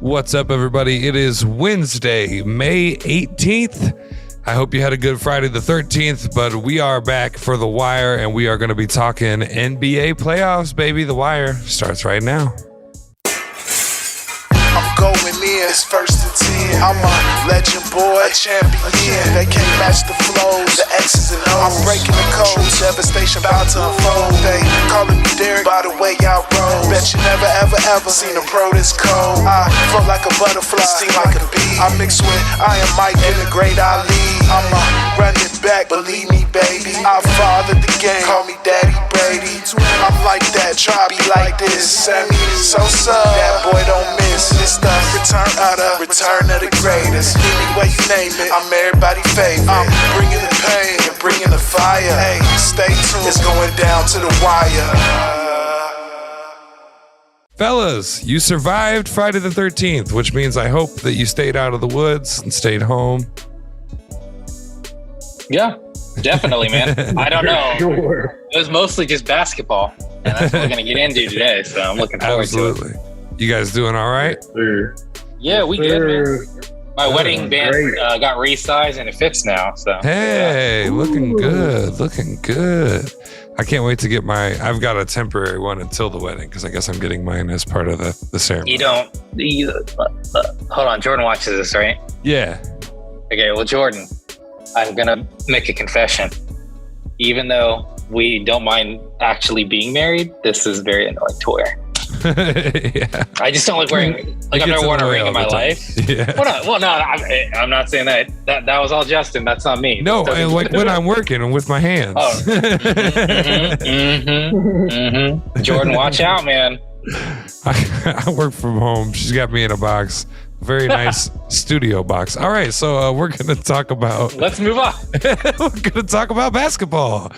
What's up, everybody? It is Wednesday, May 18th. I hope you had a good Friday the 13th, but we are back for The Wire, and we are going to be talking NBA playoffs, baby. The Wire starts right now. I'm going in, it's first and 10. I'm a legend boy, a champion. They can't match the flows, the X's and O's. I'm breaking the code, devastation about to unfold. They calling me Derek by the way I roll. Bet you never ever seen a pro this cold. I float like a butterfly, sting like a bee. I mix with Iron Mike and the great Ali. I'ma run it back, believe me, baby. I fathered the game, call me Daddy Brady. I'm like that, try be like this. Sammy Sosa, that boy don't miss. It's the return of the greatest. Any way you name it, I'm everybody's favorite. I'm bringing the pain and bringing the fire. Hey, stay tuned, it's going down to the wire. Fellas, you survived Friday the 13th, which means I hope that you stayed out of the woods and stayed home. Yeah, definitely, man. I don't know. Sure. It was mostly just basketball, and that's what we're going to get into today, so I'm looking forward to it. You guys doing all right? Yeah, we good, man. My wedding band got resized and it fits now, so. Hey, looking good. I can't wait to get I've got a temporary one until the wedding, because I guess I'm getting mine as part of the ceremony. Hold on, Jordan watches this, right? Yeah. Okay, well, Jordan, I'm going to make a confession. Even though we don't mind actually being married, this is very annoying to wear. Yeah. I just don't like wearing, I've never worn a ring in my life. Yeah. Well, no, I'm not saying that. That was all Justin. That's not me. No, when I'm working and with my hands. Oh. Jordan, watch out, man. I work from home. She's got me in a box. Very nice studio box. All right, so we're going to talk about... Let's move on. We're going to talk about basketball.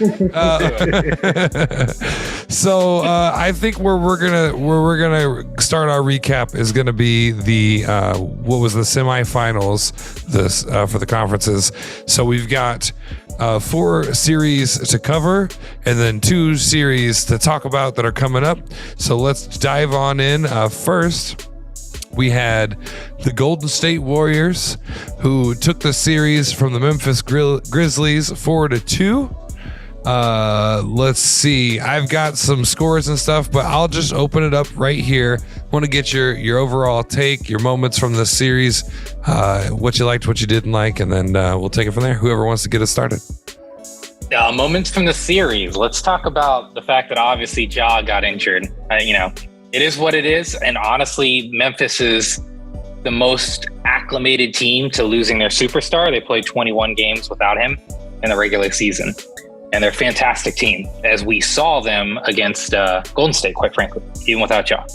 So I think where we're gonna start our recap is going to be the what was the semifinals for the conferences. So we've got 4 series to cover and then 2 series to talk about that are coming up. So let's dive on in. First, we had the Golden State Warriors, who took the series from the Memphis Grizzlies 4-2. Let's see. I've got some scores and stuff, but I'll just open it up right here. Want to get your overall take, your moments from the series, what you liked, what you didn't like, and then we'll take it from there. Whoever wants to get us started. Moments from the series. Let's talk about the fact that obviously Ja got injured. It is what it is, and honestly, Memphis is the most acclimated team to losing their superstar. They played 21 games without him in the regular season, and they're a fantastic team, as we saw them against Golden State, quite frankly, even without Ja.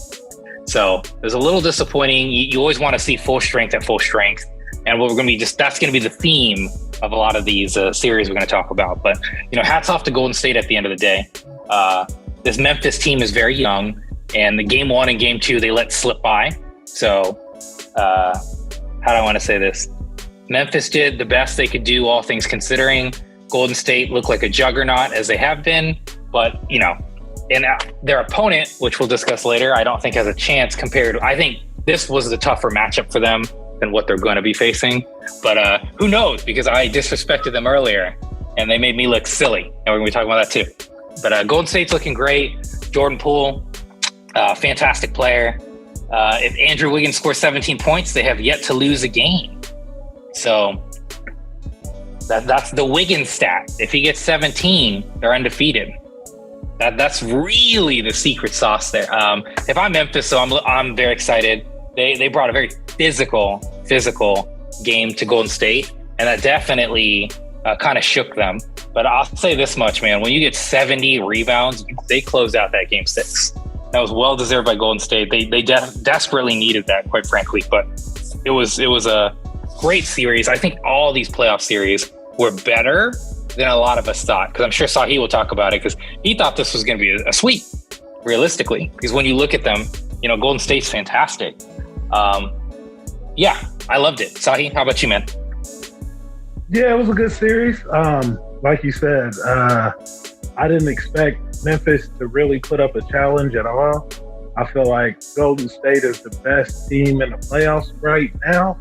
So it was a little disappointing. You always want to see full strength at full strength, and what we're going to be that's going to be the theme of a lot of these series we're going to talk about. But hats off to Golden State at the end of the day. This Memphis team is very young. And the game 1 and game 2, they let slip by. So, how do I want to say this? Memphis did the best they could do, all things considering. Golden State looked like a juggernaut, as they have been. But, and their opponent, which we'll discuss later, I don't think has a chance compared to... I think this was the tougher matchup for them than what they're going to be facing. But who knows? Because I disrespected them earlier, and they made me look silly. And we're going to be talking about that too. But Golden State's looking great. Jordan Poole... fantastic player. If Andrew Wiggins scores 17 points, they have yet to lose a game. So that's the Wiggins stat. If he gets 17, they're undefeated. That's really the secret sauce there. If I'm Memphis, so I'm very excited. They brought a very physical game to Golden State, and that definitely kind of shook them. But I'll say this much, man: when you get 70 rebounds, they close out that game 6. That was well deserved by Golden State. They desperately needed that, quite frankly. But it was a great series. I think all these playoff series were better than a lot of us thought. Because I'm sure Sahe will talk about it, because he thought this was going to be a sweep, realistically. Because when you look at them, Golden State's fantastic. Yeah, I loved it. Sahe, how about you, man? Yeah, it was a good series. Like you said, I didn't expect Memphis to really put up a challenge at all. I feel like Golden State is the best team in the playoffs right now.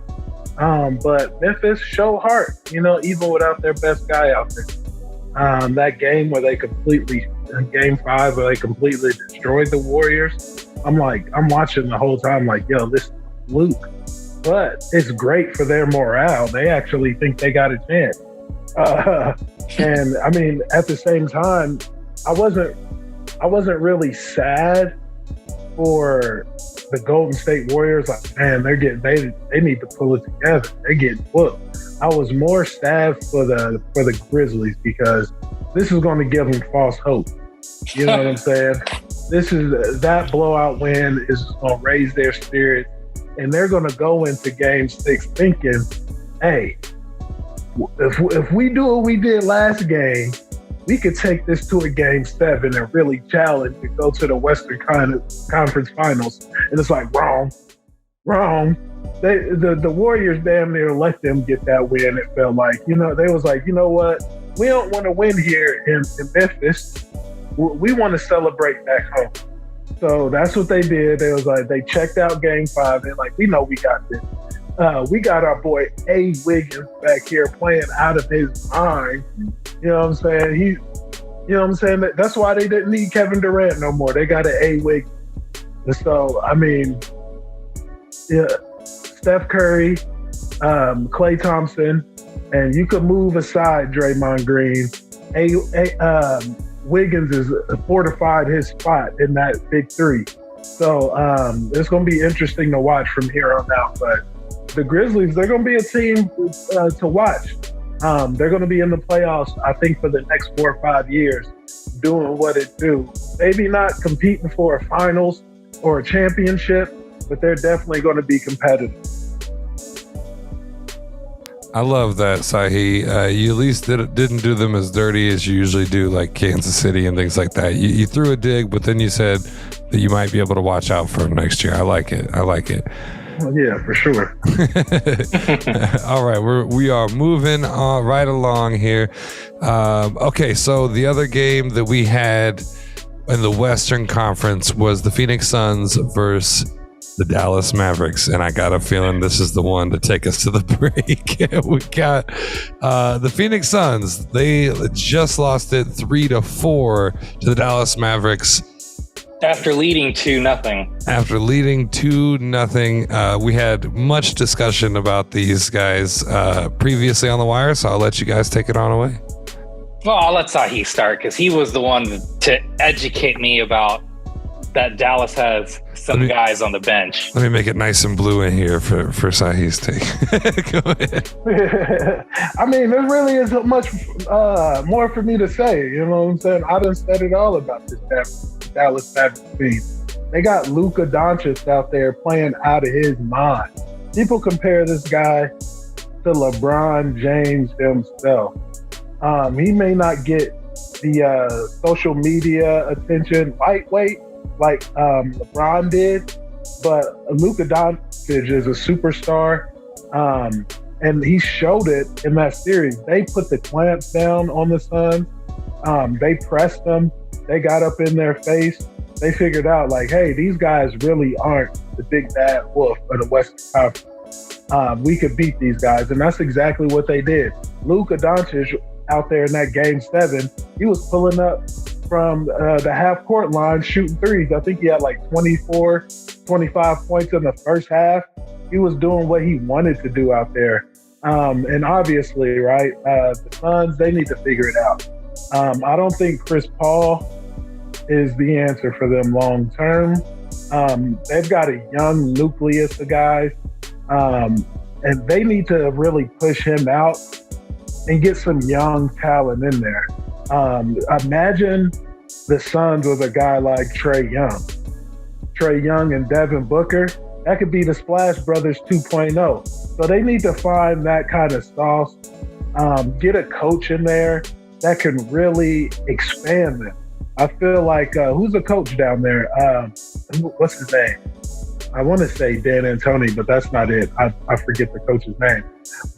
But Memphis showed heart, even without their best guy out there. That game where Game 5 where they completely destroyed the Warriors. I'm watching the whole time like, yo, this is fluke. But it's great for their morale. They actually think they got a chance. And I mean, at the same time, I wasn't really sad for the Golden State Warriors. Like, man, they need to pull it together. They're getting whooped. I was more sad for the Grizzlies because this is going to give them false hope. You know what I'm saying? That blowout win is going to raise their spirits, and they're going to go into Game 6 thinking, hey, if we do what we did last game, we could take this to a Game 7 and really challenge and go to the Western Conference Finals. And it's like, wrong. The Warriors damn near let them get that win. It felt like, they was like, you know what? We don't want to win here in Memphis. We want to celebrate back home. So that's what they did. They was like, they checked out Game 5. They're like, we know we got this. We got our boy A. Wiggins back here playing out of his mind. You know what I'm saying? That's why they didn't need Kevin Durant no more. They got an A. Wiggins. So, I mean, yeah, Steph Curry, Klay Thompson, and you could move aside Draymond Green. Wiggins has fortified his spot in that big three. So it's going to be interesting to watch from here on out. But the Grizzlies, they're going to be a team to watch. They're going to be in the playoffs, I think, for the next 4 or 5 years, doing what it do. Maybe not competing for a finals or a championship, but they're definitely going to be competitive. I love that, Sahe. You at least didn't do them as dirty as you usually do, like Kansas City and things like that. You threw a dig, but then you said that you might be able to watch out for them next year. I like it. Well, yeah, for sure. All right, we are moving right along here. Okay, so the other game that we had in the Western Conference was the Phoenix Suns versus the Dallas Mavericks, and I got a feeling this is the one to take us to the break. We got the Phoenix Suns. They just lost it 3-4 to the Dallas Mavericks. After leading 2-0. We had much discussion about these guys previously on the wire, so I'll let you guys take it on away. Well, I'll let Sahe start because he was the one to educate me about that Dallas has some guys on the bench. Let me make it nice and blue in here for Sahi's take. Go ahead. I mean, there really isn't much more for me to say. You know what I'm saying? I done said it all about this Dallas Mavericks team. They got Luka Doncic out there playing out of his mind. People compare this guy to LeBron James himself. He may not get the social media attention lightweight like LeBron did, but Luka Doncic is a superstar, and he showed it in that series. They put the clamps down on the Suns. They pressed them. They got up in their face. They figured out, like, hey, these guys really aren't the big bad wolf of the Western Conference. We could beat these guys, and that's exactly what they did. Luka Doncic out there in that Game 7, he was pulling up from the half-court line shooting threes. I think he had like 24, 25 points in the first half. He was doing what he wanted to do out there. And obviously, right, the Suns, they need to figure it out. I don't think Chris Paul is the answer for them long term. They've got a young nucleus of guys, and they need to really push him out and get some young talent in there. Imagine the Suns with a guy like Trae Young and Devin Booker. That could be the Splash Brothers 2.0. So they need to find that kind of sauce, get a coach in there that can really expand them. I feel like, who's the coach down there? What's his name? I want to say Dan Antoni, but that's not it. I forget the coach's name.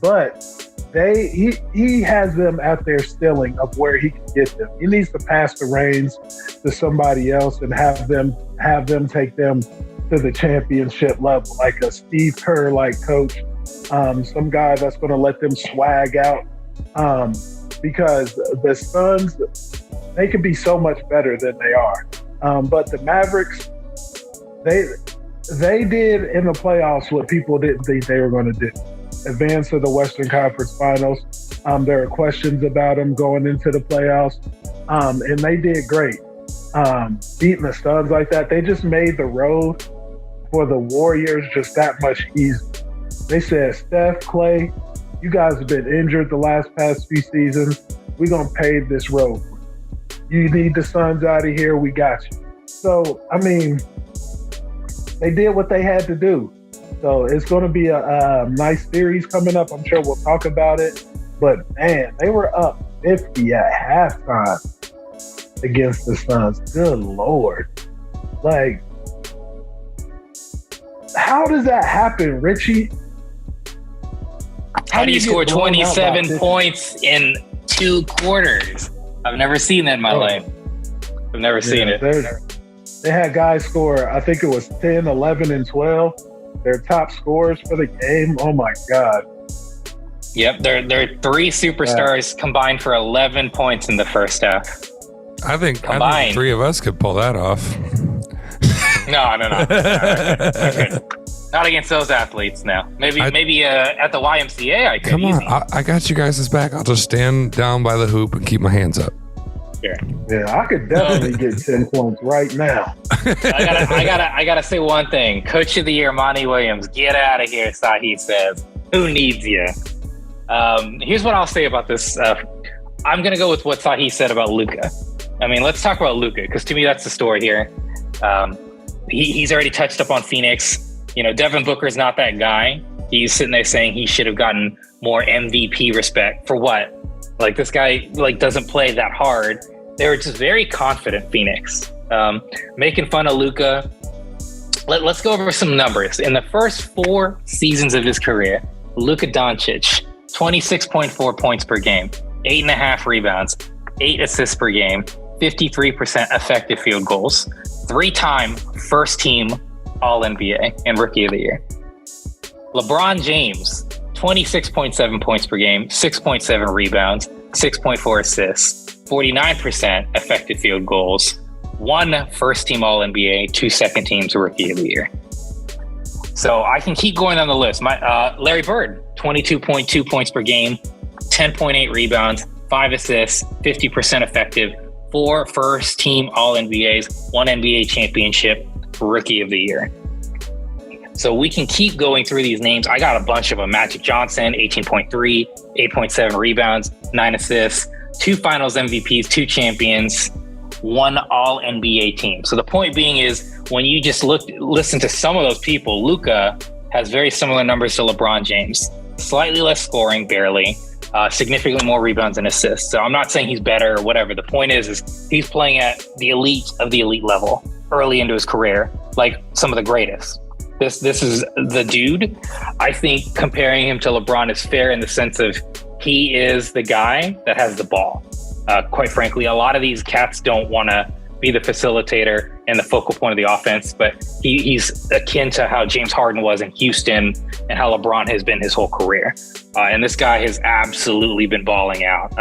But he has them at their ceiling of where he can get them. He needs to pass the reins to somebody else and have them take them to the championship level, like a Steve Kerr like coach, some guy that's going to let them swag out. Because the Suns, they could be so much better than they are. But the Mavericks, they did in the playoffs what people didn't think they were going to do. Advance to the Western Conference Finals. There are questions about them going into the playoffs. And they did great. Beating the Suns like that, they just made the road for the Warriors just that much easier. They said, Steph, Clay, you guys have been injured the past few seasons. We're going to pave this road. You need the Suns out of here. We got you. So, I mean, they did what they had to do. So it's going to be a nice series coming up. I'm sure we'll talk about it. But, man, they were up 50 at halftime against the Suns. Good Lord. Like, how does that happen, Richie? How do you score 27 points in 2 quarters? I've never seen that in my life. I've never seen it. They had guys score, I think it was 10, 11, and 12. Their top scorers for the game. Oh, my God. Yep, they're 3 superstars combined for 11 points in the first half. I think 3 of us could pull that off. No. Not against those athletes now. Maybe at the YMCA I could. Come on, I got you guys' back. I'll just stand down by the hoop and keep my hands up. Sure. Yeah, I could definitely get 10 points right now. I gotta say one thing. Coach of the Year, Monty Williams, get out of here, Sahe says. Who needs you? Here's what I'll say about this. I'm gonna go with what Sahe said about Luka. I mean, let's talk about Luka, because to me that's the story here. He's already touched up on Phoenix. You know, Devin Booker's not that guy. He's sitting there saying he should have gotten more MVP respect. For what? Like, this guy doesn't play that hard. They were just very confident, Phoenix. Making fun of Luka. Let's go over some numbers. In the first 4 seasons of his career, Luka Doncic, 26.4 points per game, 8.5 rebounds, 8 assists per game, 53% effective field goals, 3-time first team All-NBA and Rookie of the Year. LeBron James, 26.7 points per game, 6.7 rebounds, 6.4 assists, 49% effective field goals, 1 first team All-NBA, 2 second teams Rookie of the Year. So I can keep going on the list. Larry Bird, 22.2 points per game, 10.8 rebounds, 5 assists, 50% effective, 4 first team All-NBAs, 1 NBA championship, Rookie of the Year. So we can keep going through these names. I got a bunch of them. Magic Johnson, 18.3, 8.7 rebounds, 9 assists, 2 finals MVPs, 2 champions, 1 All-NBA team. So the point being is, when you just listen to some of those people, Luka has very similar numbers to LeBron James. Slightly less scoring, barely. Significantly more rebounds and assists. So I'm not saying he's better or whatever. The point is he's playing at the elite of the elite level early into his career, like some of the greatest. This is the dude. I think comparing him to LeBron is fair in the sense of he is the guy that has the ball. Quite frankly, a lot of these cats don't want to be the facilitator and the focal point of the offense, but he's akin to how James Harden was in Houston and how LeBron has been his whole career. And this guy has absolutely been balling out.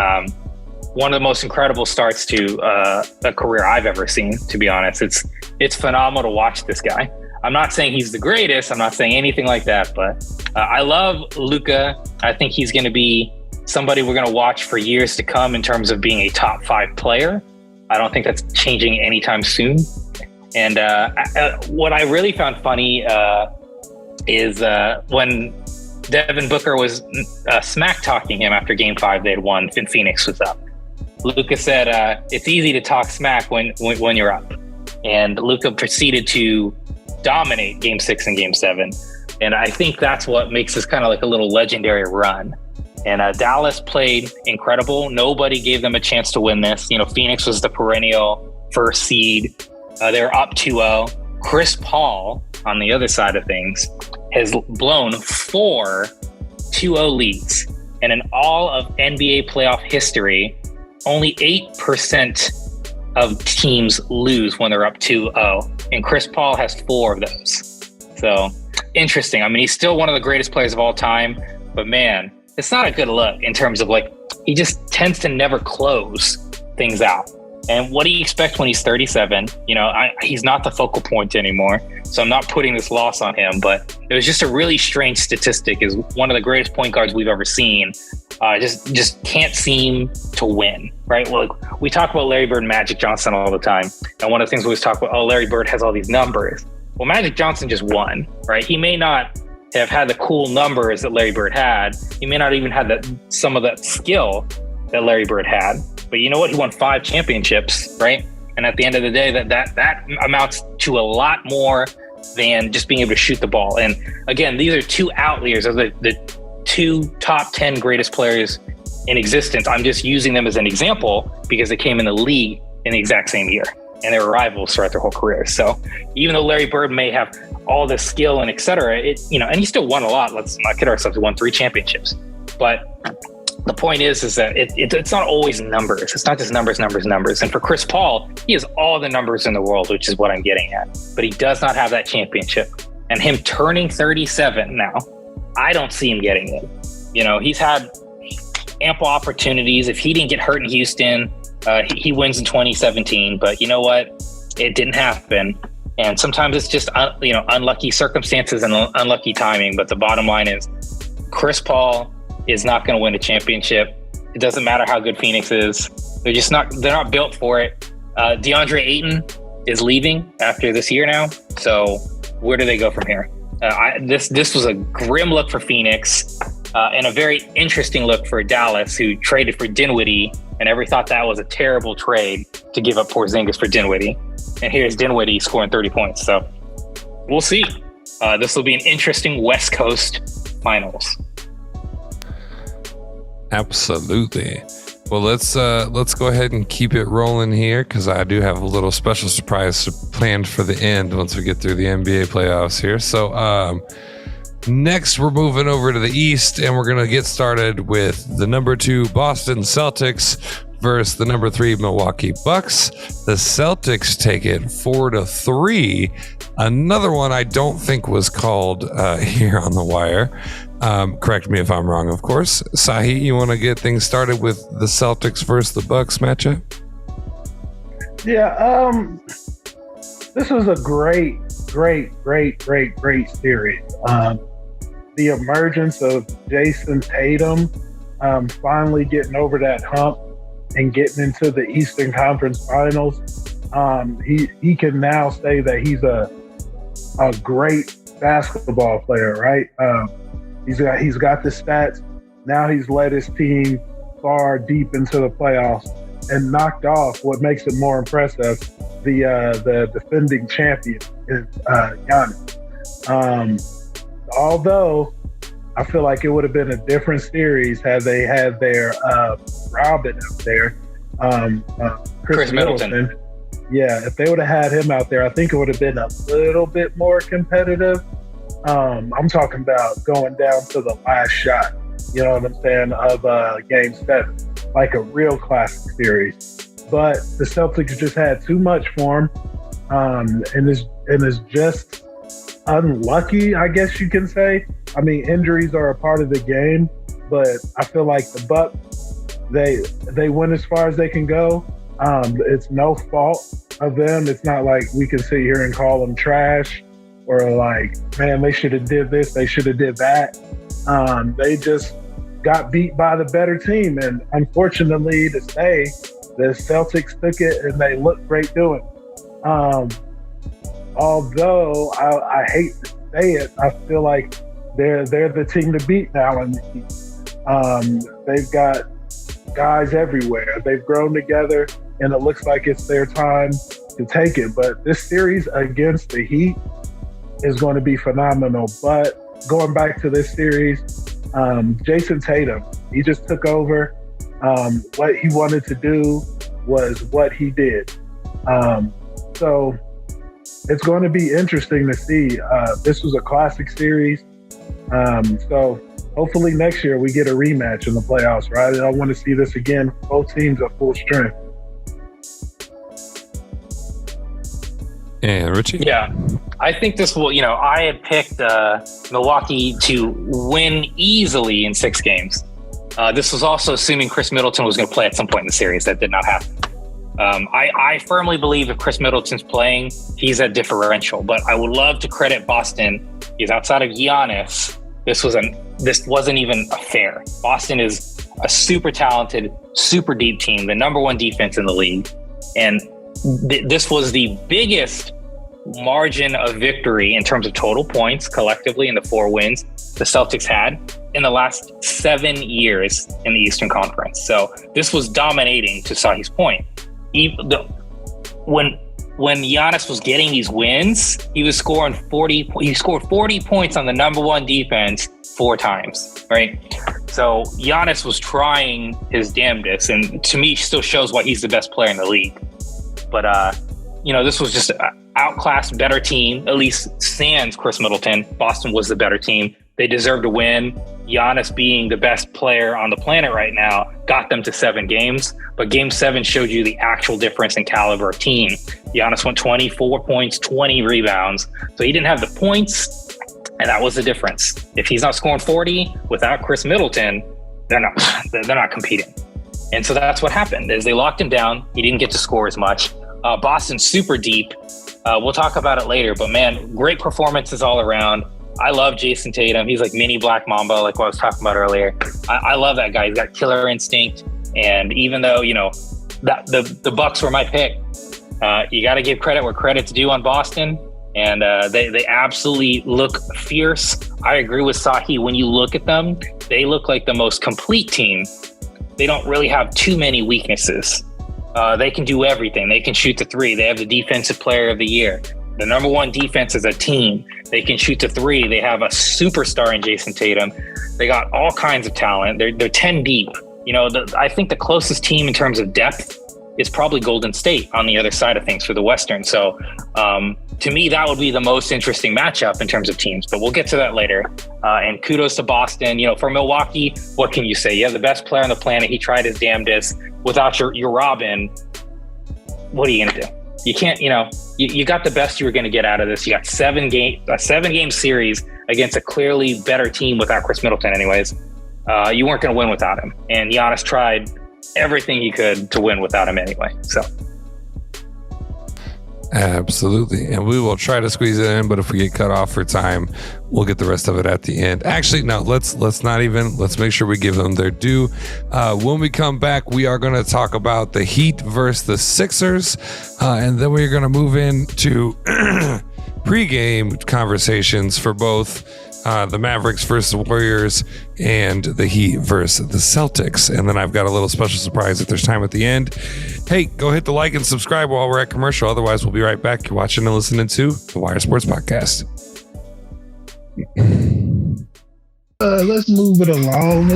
One of the most incredible starts to a career I've ever seen, to be honest. It's phenomenal to watch this guy. I'm not saying he's the greatest. I'm not saying anything like that, but I love Luka. I think he's going to be somebody we're going to watch for years to come in terms of being a top 5 player. I don't think that's changing anytime soon. And what I really found funny is when Devin Booker was smack talking him after Game 5 they had won and Phoenix was up. Luka said, it's easy to talk smack when you're up. And Luka proceeded to dominate Game 6 and Game 7. And I think that's what makes this kind of like a little legendary run. And Dallas played incredible. Nobody gave them a chance to win this. You know, Phoenix was the perennial first seed. They were up 2-0. Chris Paul on the other side of things, has blown 4 2-0 leads. And in all of NBA playoff history, only 8% of teams lose when they're up 2-0. And Chris Paul has 4 of those. So interesting. I mean, he's still one of the greatest players of all time, but man, it's not a good look in terms of like, he just tends to never close things out. And what do you expect when he's 37? You know, he's not the focal point anymore. So I'm not putting this loss on him, but it was just a really strange statistic. Is one of the greatest point guards we've ever seen. Just can't seem to win, right? Look, we talk about Larry Bird and Magic Johnson all the time. And one of the things we always talk about, oh, Larry Bird has all these numbers. Well, Magic Johnson just won, right? He may not have had the cool numbers that Larry Bird had. He may not even have some of that skill that Larry Bird had. But you know what? He won 5 championships, right? And at the end of the day, that amounts to a lot more than just being able to shoot the ball. And again, these are 2 outliers of the 2 top 10 greatest players in existence. I'm just using them as an example because they came in the league in the exact same year, and they were rivals throughout their whole career. So even though Larry Bird may have all the skill and et cetera, and he still won a lot. Let's not kid ourselves. He won 3 championships. But the point is that it's not always numbers. It's not just numbers. And for Chris Paul, he has all the numbers in the world, which is what I'm getting at. But he does not have that championship. And him turning 37 now, I don't see him getting it. You know, he's had ample opportunities. If he didn't get hurt in Houston, he wins in 2017. But you know what? It didn't happen. And sometimes it's just unlucky circumstances and unlucky timing. But the bottom line is, Chris Paul is not going to win a championship. It doesn't matter how good Phoenix is. They're not built for it. DeAndre Ayton is leaving after this year now. So where do they go from here? This was a grim look for Phoenix and a very interesting look for Dallas, who traded for Dinwiddie, and everybody thought that was a terrible trade to give up Porzingis for Dinwiddie. And here's Dinwiddie scoring 30 points. So we'll see. This will be an interesting West Coast finals. Absolutely. Well, let's go ahead and keep it rolling here, because I do have a little special surprise planned for the end once we get through the NBA playoffs here. So next, we're moving over to the East, and we're going to get started with the number 2 Boston Celtics versus the number 3 Milwaukee Bucks. The Celtics take it 4-3. Another one I don't think was called here on the wire. Correct me if I'm wrong, of course. Sahe, you want to get things started with the Celtics versus the Bucks matchup? Yeah, this was a great series. The emergence of Jason Tatum finally getting over that hump and getting into the Eastern Conference Finals. He can now say that he's a great basketball player, right? He's got the stats. Now he's led his team far deep into the playoffs and knocked off, what makes it more impressive, the defending champion, Giannis. Although I feel like it would have been a different series had they had their Robin up there, Chris Middleton. Yeah, if they would have had him out there, I think it would have been a little bit more competitive. I'm talking about going down to the last shot, you know what I'm saying, of Game 7, like a real classic series. But the Celtics just had too much for him, and is just unlucky, I guess you can say. I mean, injuries are a part of the game, but I feel like the Bucks, they went as far as they can go. It's no fault of them. It's not like we can sit here and call them trash or like, man, they should have did this, they should have did that. They just got beat by the better team. And unfortunately to say, the Celtics took it and they looked great doing it. Although I hate to say it, I feel like they're the team to beat now in the East. They've got guys everywhere. They've grown together, and it looks like it's their time to take it. But this series against the Heat is going to be phenomenal. But going back to this series, Jason Tatum, he just took over. What he wanted to do was what he did. So it's going to be interesting to see. This was a classic series. So hopefully next year we get a rematch in the playoffs, right? I want to see this again. Both teams at full strength. And Richie? Yeah. I think this will, I had picked Milwaukee to win easily in 6 games. This was also assuming Chris Middleton was going to play at some point in the series. That did not happen. I firmly believe if Chris Middleton's playing, he's at differential. But I would love to credit Boston because outside of Giannis, this wasn't even fair. Boston is a super talented, super deep team, the number 1 defense in the league. And this was the biggest margin of victory in terms of total points collectively in the 4 wins the Celtics had in the last 7 years in the Eastern Conference. So this was dominating, to Sahi's point. When Giannis was getting these wins, he was scoring 40. He scored 40 points on the number 1 defense 4 times, right? So Giannis was trying his damnedest, and to me, still shows why he's the best player in the league. But this was just an outclassed, better team. At least sans Chris Middleton, Boston was the better team. They deserved to win. Giannis, being the best player on the planet right now, got them to 7 games. But Game 7 showed you the actual difference in caliber of team. Giannis went 24 points, 20 rebounds. So he didn't have the points, and that was the difference. If he's not scoring 40 without Chris Middleton, they're not competing. And so that's what happened, is they locked him down. He didn't get to score as much. Boston's super deep. We'll talk about it later. But, man, great performances all around. I love Jason Tatum. He's like mini Black Mamba, like what I was talking about earlier. I love that guy. He's got killer instinct. And even though, that the Bucks were my pick, you got to give credit where credit's due on Boston. And they absolutely look fierce. I agree with Sahe. When you look at them, they look like the most complete team. They don't really have too many weaknesses. They can do everything. They can shoot the 3. They have the defensive player of the year. The number 1 defense as a team. They can shoot the 3. They have a superstar in Jason Tatum. They got all kinds of talent. They're 10 deep. I think the closest team in terms of depth is probably Golden State on the other side of things for the Western. So to me, that would be the most interesting matchup in terms of teams. But we'll get to that later. And kudos to Boston. For Milwaukee, what can you say? You have the best player on the planet. He tried his damnedest. Without your Robin, what are you going to do? You can't, you got the best you were going to get out of this. You got a 7-game series against a clearly better team without Chris Middleton anyways. You weren't going to win without him. And Giannis tried everything he could to win without him anyway. So. Absolutely. And we will try to squeeze it in, but if we get cut off for time, we'll get the rest of it at the end. Actually, no, let's make sure we give them their due. When we come back, we are going to talk about the Heat versus the Sixers. And then we're going to move into pregame conversations for both the Mavericks versus Warriors and the Heat versus the Celtics. And then I've got a little special surprise if there's time at the end. Hey, go hit the like and subscribe while we're at commercial. Otherwise, we'll be right back. You're watching and listening to the Wire Sports Podcast. Let's move it along.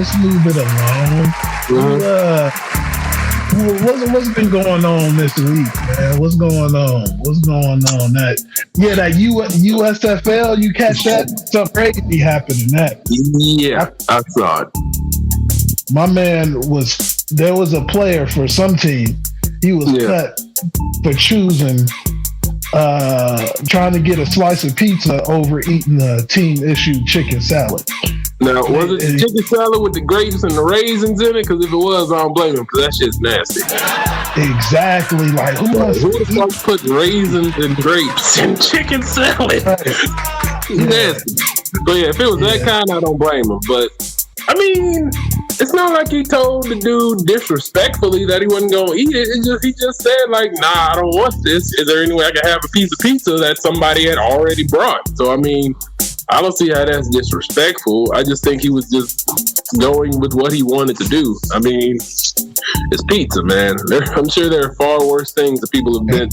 What's been going on this week, man? What's going on? That USFL, you catch that? Something crazy happened in that. Yeah, I saw it. My man there was a player for some team. He was cut for choosing trying to get a slice of pizza over eating a team-issued chicken salad. Now, was it the chicken salad with the grapes and the raisins in it? Because if it was, I don't blame him, because that shit's nasty. Exactly. Like, who the fuck put raisins and grapes in chicken salad? Nasty. But yeah, if it was that kind, I don't blame him. But, I mean, it's not like he told the dude disrespectfully that he wasn't going to eat it. He just said, like, nah, I don't want this. Is there any way I can have a piece of pizza that somebody had already brought? So, I mean, I don't see how that's disrespectful. I just think he was just going with what he wanted to do. I mean, it's pizza, man. I'm sure there are far worse things that people have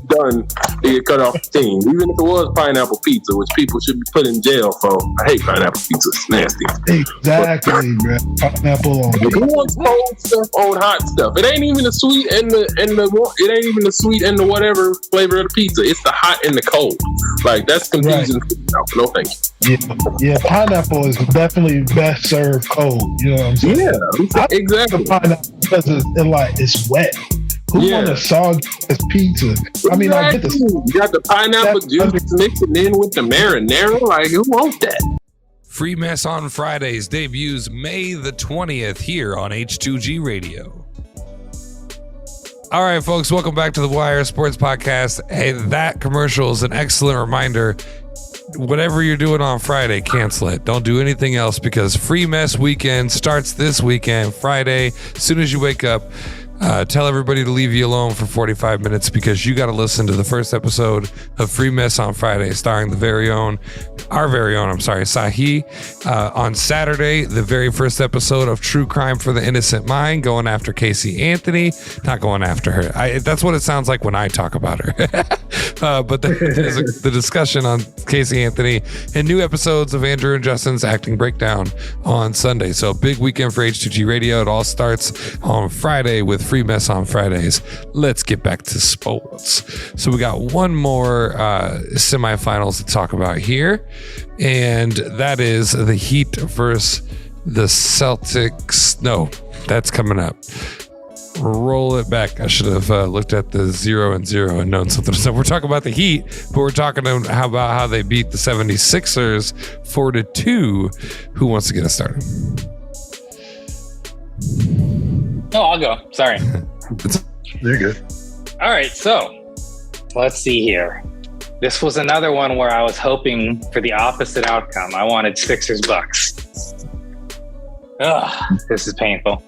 done to get cut off the team. Even if it was pineapple pizza, which people should be put in jail for. I hate pineapple pizza. It's nasty. Exactly, man. Pineapple on who wants cold stuff on hot stuff? It ain't even the sweet and the it ain't even the sweet and the whatever flavor of the pizza. It's the hot and the cold. Like, that's confusing. Right. No, thank you. Yeah, pineapple is definitely best served cold. You know what I'm saying? Yeah, exactly. Pineapple because it's wet. Who want a soggy pizza? I mean, I get you got the pineapple juice mixing in with the marinara. Like, who wants that? Free Mess on Fridays debuts May the 20th here on H2G Radio. All right, folks, welcome back to the Wire Sports Podcast. Hey, that commercial is an excellent reminder. Whatever you're doing on Friday, cancel it. Don't do anything else, because Free Mess Weekend starts this weekend, Friday. As soon as you wake up, tell everybody to leave you alone for 45 minutes, because you got to listen to the first episode of Free Mess on Friday, starring our very own, Sahe. On Saturday, the very first episode of True Crime for the Innocent Mind, going after Casey Anthony. Not going after her. That's what it sounds like when I talk about her. But there's the discussion on Casey Anthony, and new episodes of Andrew and Justin's Acting Breakdown on Sunday. So big weekend for H2G Radio. It all starts on Friday with Free Mess on Fridays. Let's get back to sports. So we got one more semifinals to talk about here, and that is the Heat versus the Celtics. No, that's coming up. Roll it back. I should have looked at the 0-0 and known something. So we're talking about the Heat, but we're talking about how they beat the 76ers 4-2. Who wants to get us started? No, I'll go. Sorry. You're good. All right, so let's see here. This was another one where I was hoping for the opposite outcome. I wanted Sixers Bucks. Ugh, this is painful.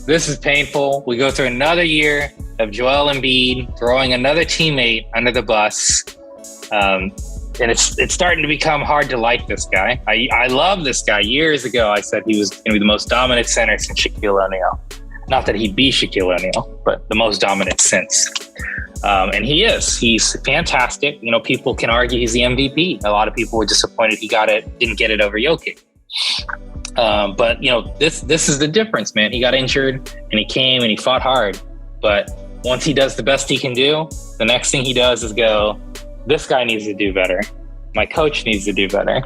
This is painful. We go through another year of Joel Embiid throwing another teammate under the bus. And it's starting to become hard to like this guy. I love this guy. Years ago, I said he was going to be the most dominant center since Shaquille O'Neal. Not that he'd be Shaquille O'Neal, but the most dominant since. And he is. He's fantastic. You know, people can argue he's the MVP. A lot of people were disappointed he didn't get it over Jokic. But you know, this is the difference, man. He got injured and he came and he fought hard. But once he does the best he can do, the next thing he does is go, this guy needs to do better. My coach needs to do better.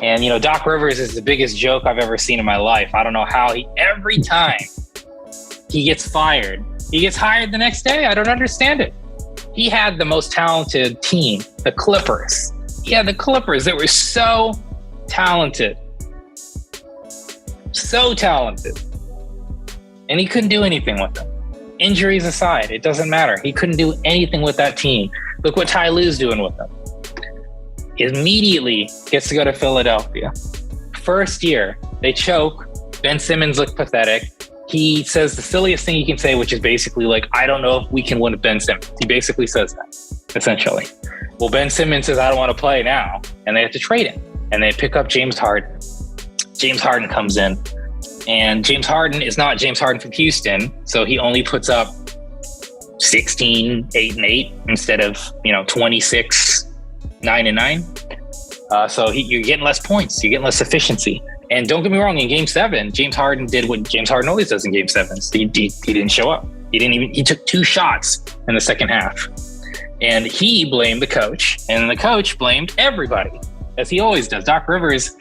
And you know, Doc Rivers is the biggest joke I've ever seen in my life. I don't know how every time he gets fired, he gets hired the next day. I don't understand it. He had the most talented team, the Clippers. He had the Clippers that were so talented. So talented. And he couldn't do anything with them. Injuries aside, it doesn't matter. He couldn't do anything with that team. Look what Ty Lue's doing with them. He immediately gets to go to Philadelphia. First year, they choke. Ben Simmons looked pathetic. He says the silliest thing he can say, which is basically like, I don't know if we can win with Ben Simmons. He basically says that, essentially. Well, Ben Simmons says, I don't want to play now. And they have to trade him. And they pick up James Harden. James Harden comes in. And James Harden is not James Harden from Houston. So he only puts up 16, 8-8 instead of, 26, 9-9. So you're getting less points. You're getting less efficiency. And don't get me wrong, in Game 7, James Harden did what James Harden always does in Game 7s. He didn't show up. He took 2 shots in the second half. And he blamed the coach, and the coach blamed everybody, as he always does. Doc Rivers,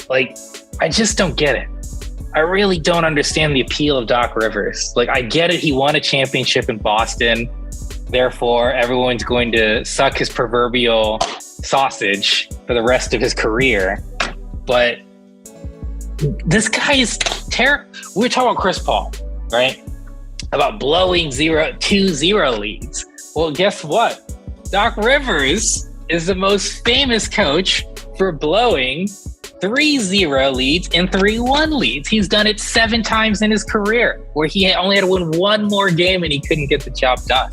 I just don't get it. I really don't understand the appeal of Doc Rivers. I get it. He won a championship in Boston. Therefore, everyone's going to suck his proverbial sausage for the rest of his career. But this guy is terrible. We were talking about Chris Paul, right? About blowing 2-0 leads. Well, guess what? Doc Rivers is the most famous coach for blowing 3-0 leads and 3-1 leads. He's done it 7 times in his career, where he only had to win one more game and he couldn't get the job done.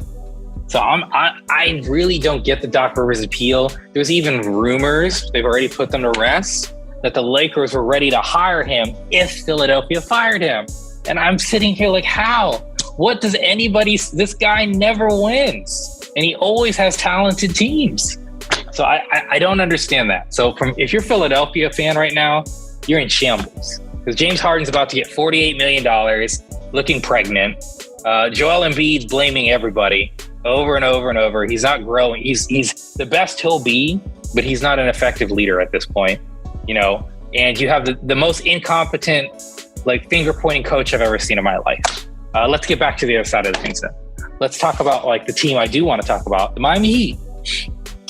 So I really don't get the Doc Rivers appeal. There's even rumors, they've already put them to rest, that the Lakers were ready to hire him if Philadelphia fired him. And I'm sitting here like, how? What does this guy never wins. And he always has talented teams. So I don't understand that. So if you're a Philadelphia fan right now, you're in shambles. Because James Harden's about to get $48 million, looking pregnant. Joel Embiid's blaming everybody over and over and over. He's not growing. He's the best he'll be, but he's not an effective leader at this point, you know? And you have the most incompetent, like, finger-pointing coach I've ever seen in my life. Let's get back to the other side of the things then. Let's talk about, like, the team I do want to talk about, the Miami Heat.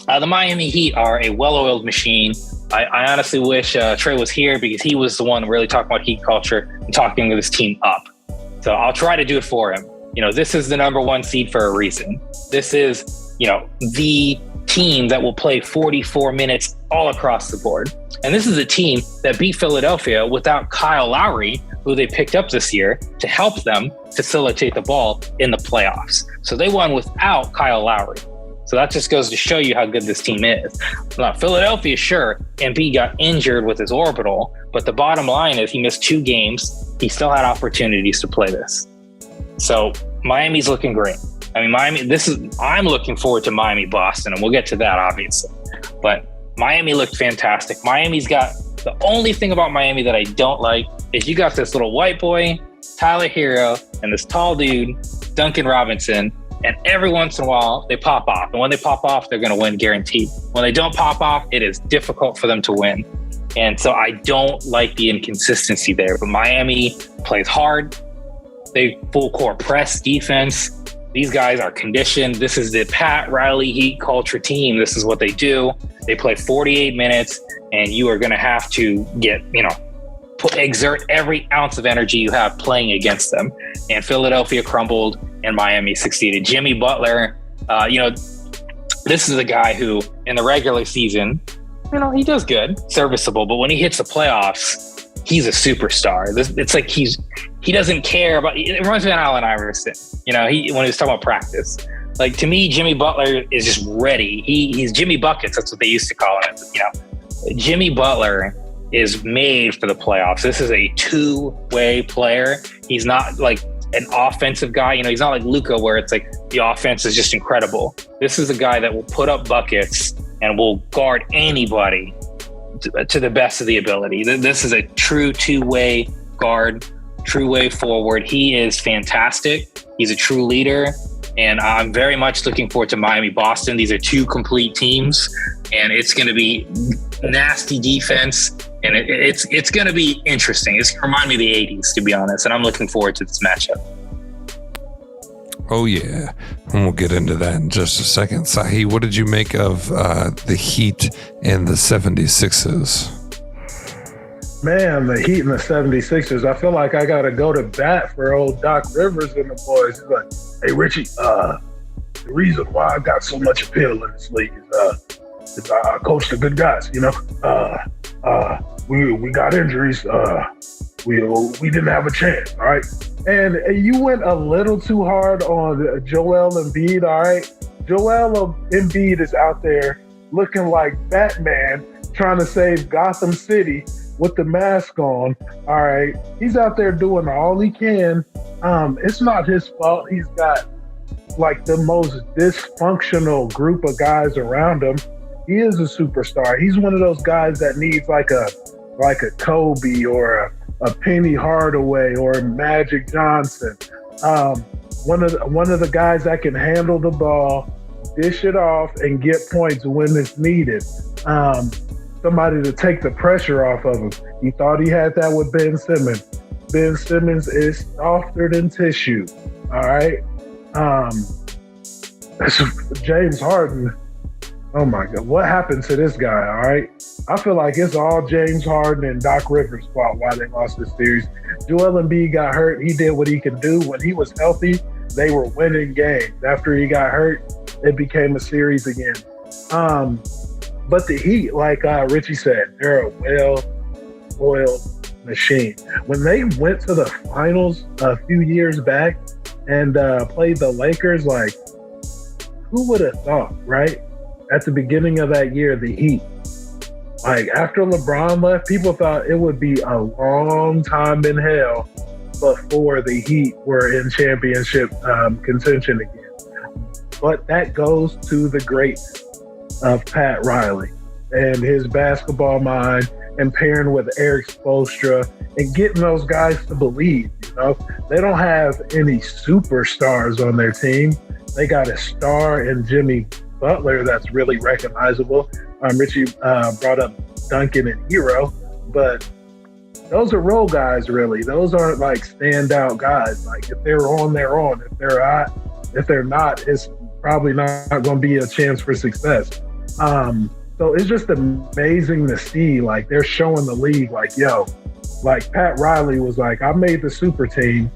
The Miami Heat are a well-oiled machine. I honestly wish Trey was here because he was the one really talking about Heat culture and talking this team up. So I'll try to do it for him. You know, this is the number one seed for a reason. This is, you know, the team that will play 44 minutes all across the board. And this is a team that beat Philadelphia without Kyle Lowry, who they picked up this year to help them facilitate the ball in the playoffs. So they won without Kyle Lowry. So that just goes to show you how good this team is. Now, Philadelphia, sure, Embiid got injured with his orbital, but the bottom line is he missed 2 games. He still had opportunities to play this. So Miami's looking great. I mean, I'm looking forward to Miami-Boston, and we'll get to that, obviously. But Miami looked fantastic. Miami's got, the only thing about Miami that I don't like is you got this little white boy, Tyler Hero, and this tall dude, Duncan Robinson, and every once in a while they pop off. And when they pop off, they're going to win guaranteed. When they don't pop off, it is difficult for them to win. And so I don't like the inconsistency there. But Miami plays hard. They full court press defense. These guys are conditioned. This is the Pat Riley Heat culture team. This is what they do. They play 48 minutes, and you are going to have to get, you know, exert every ounce of energy you have playing against them. And Philadelphia crumbled, and Miami succeeded. Jimmy Butler, you know, this is a guy who, in the regular season, you know, he does good, serviceable. But when he hits the playoffs, he's a superstar. It's like he doesn't care about. It reminds me of Allen Iverson. You know, when he was talking about practice. Like, to me, Jimmy Butler is just ready. He's Jimmy Buckets. That's what they used to call him. You know, Jimmy Butler is made for the playoffs. This is a two-way player. He's not like an offensive guy. You know, he's not like Luka, where it's like the offense is just incredible. This is a guy that will put up buckets and will guard anybody to the best of the ability. This is a true two-way guard, true way forward. He is fantastic. He's a true leader. And I'm very much looking forward to Miami-Boston. These are 2 complete teams, and it's going to be nasty defense, and it's going to be interesting. It's going to remind me of the 80s, to be honest, and I'm looking forward to this matchup. Oh, yeah. And we'll get into that in just a second. Sahe, what did you make of the Heat and the 76ers? Man, the Heat and the 76ers, I feel like I got to go to bat for old Doc Rivers and the boys. He's like, hey, Richie, the reason why I got so much appeal in this league is I coached the good guys, you know. We got injuries. We didn't have a chance, all right? And you went a little too hard on Joel Embiid, all right? Joel Embiid is out there looking like Batman trying to save Gotham City with the mask on, all right? He's out there doing all he can. It's not his fault. He's got like the most dysfunctional group of guys around him. He is a superstar. He's one of those guys that needs like a Kobe or a Penny Hardaway or a Magic Johnson. One of the guys that can handle the ball, dish it off, and get points when it's needed. Somebody to take the pressure off of him. He thought he had that with Ben Simmons. Ben Simmons is softer than tissue. All right. James Harden. Oh my God. What happened to this guy? All right. I feel like it's all James Harden and Doc Rivers' fault why they lost this series. Joel Embiid got hurt. He did what he could do. When he was healthy, they were winning games. After he got hurt, it became a series again. But the Heat, like Richie said, they're a well-oiled machine. When they went to the finals a few years back and played the Lakers, like, who would have thought, right? At the beginning of that year, the Heat Like after LeBron left, people thought it would be a long time in hell before the Heat were in championship contention again. But that goes to the greatness of Pat Riley and his basketball mind, and pairing with Eric Spoelstra and getting those guys to believe. You know, they don't have any superstars on their team. They got a star in Jimmy Butler that's really recognizable. Richie brought up Duncan and Hero, but those are role guys, really. Those aren't like standout guys. Like if they're on, they're on. If they're not, it's probably not going to be a chance for success. So it's just amazing to see, like they're showing the league, like, yo, like Pat Riley was like, I made the super team.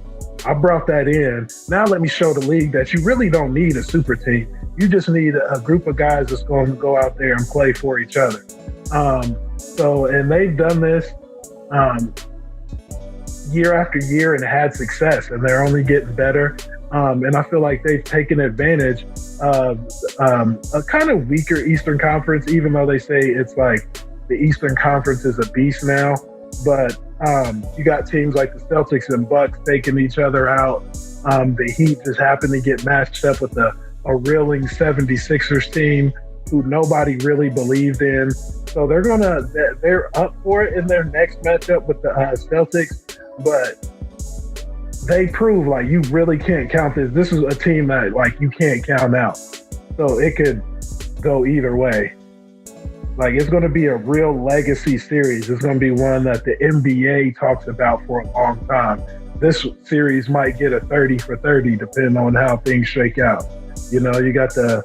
I brought that in. Now let me show the league that you really don't need a super team. You just need a group of guys that's going to go out there and play for each other. And they've done this year after year and had success, and they're only getting better. And I feel like they've taken advantage of a kind of weaker Eastern Conference, even though they say it's like the Eastern Conference is a beast now. But you got teams like the Celtics and Bucks taking each other out. The Heat just happen to get matched up with a reeling 76ers team who nobody really believed in. So they're up for it in their next matchup with the Celtics. But they prove like you really can't count this. This is a team that like you can't count out. So it could go either way. Like it's going to be a real legacy series. It's going to be one that the NBA talks about for a long time. This series might get a 30 for 30 depending on how things shake out. You know, you got the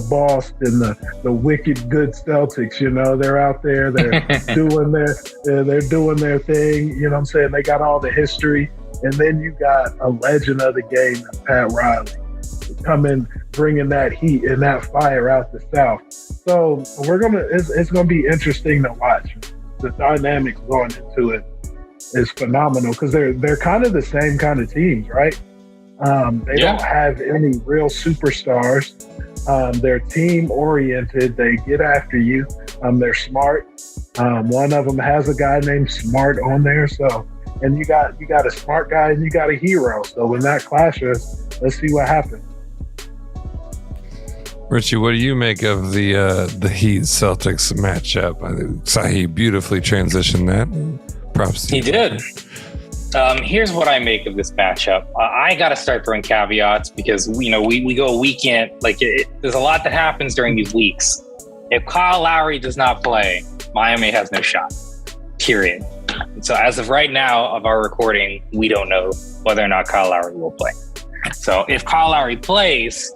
Boston, the wicked good Celtics, you know, they're out there, they're doing their thing, you know what I'm saying? They got all the history. And then you got a legend of the game, Pat Riley, coming, bringing that heat and that fire out the South. So it's gonna be interesting to watch. The dynamics going into it is phenomenal because they're kind of the same kind of teams, right? They don't have any real superstars. They're team oriented. They get after you. They're smart. One of them has a guy named Smart on there. So, and you got a smart guy and you got a hero. So when that clashes, let's see what happens. Richie, what do you make of the Heat Celtics matchup? I think Sahe beautifully transitioned that. Props to you. He did. Here's what I make of this matchup. I got to start throwing caveats because we go a weekend. Like there's a lot that happens during these weeks. If Kyle Lowry does not play, Miami has no shot. Period. And so as of right now of our recording, we don't know whether or not Kyle Lowry will play. So if Kyle Lowry plays,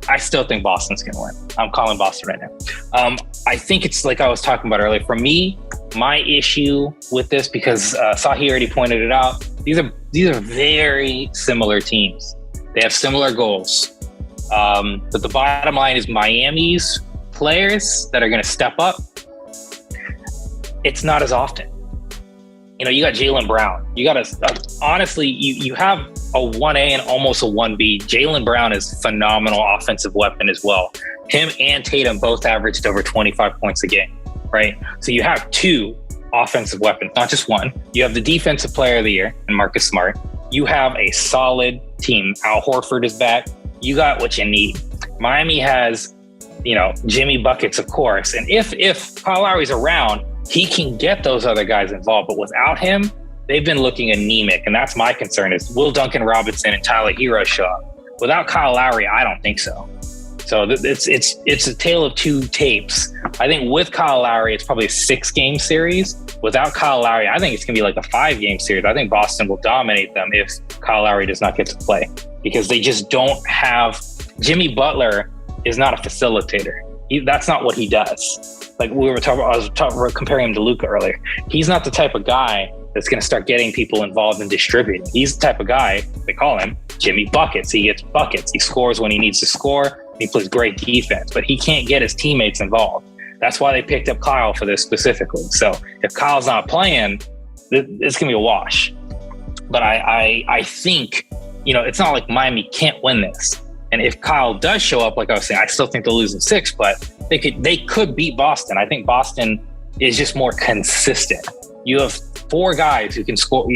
I still think Boston's going to win. I'm calling Boston right now. I think it's like I was talking about earlier. For me, my issue with this, because Sahe already pointed it out, these are very similar teams. They have similar goals. But the bottom line is Miami's players that are going to step up, it's not as often. You know, you got Jaylen Brown. You got honestly, you have a 1A and almost a 1B. Jaylen Brown is a phenomenal offensive weapon as well. Him and Tatum both averaged over 25 points a game, right? So you have two offensive weapons, not just one. You have the defensive player of the year and Marcus Smart. You have a solid team. Al Horford is back. You got what you need. Miami has, Jimmy buckets, of course. And if Kyle Lowry's around, he can get those other guys involved. But without him, they've been looking anemic. And that's my concern is, will Duncan Robinson and Tyler Hero show up? Without Kyle Lowry, I don't think so. So it's a tale of two tapes. I think with Kyle Lowry, it's probably a 6-game series. Without Kyle Lowry, I think it's going to be like a 5-game series. I think Boston will dominate them if Kyle Lowry does not get to play, because they just don't have... Jimmy Butler is not a facilitator. That's not what he does. Like we were talking about, I was comparing him to Luka earlier. He's not the type of guy that's going to start getting people involved and distributing. He's the type of guy, they call him Jimmy Buckets. He gets buckets. He scores when he needs to score. He plays great defense, but he can't get his teammates involved. That's why they picked up Kyle for this specifically. So if Kyle's not playing, it's going to be a wash. But I think, it's not like Miami can't win this. And if Kyle does show up, like I was saying, I still think they'll lose in 6, but they could beat Boston. I think Boston is just more consistent. You have 4 guys who can score